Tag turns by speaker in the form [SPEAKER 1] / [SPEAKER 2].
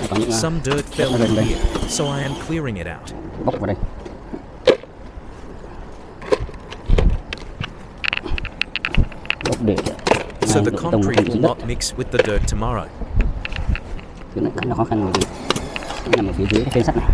[SPEAKER 1] Có những
[SPEAKER 2] Some dirt fell
[SPEAKER 1] nó rơi
[SPEAKER 2] in
[SPEAKER 1] lên.
[SPEAKER 2] here, so I am clearing it out.
[SPEAKER 1] Bốc vào đây. Bốc để
[SPEAKER 2] So the
[SPEAKER 1] độ tông
[SPEAKER 2] concrete
[SPEAKER 1] nó
[SPEAKER 2] will
[SPEAKER 1] đất.
[SPEAKER 2] not mix with the dirt tomorrow.
[SPEAKER 1] Thứ này khá là khó khăn bởi vì nó nằm ở phía dưới cái phên sắt này.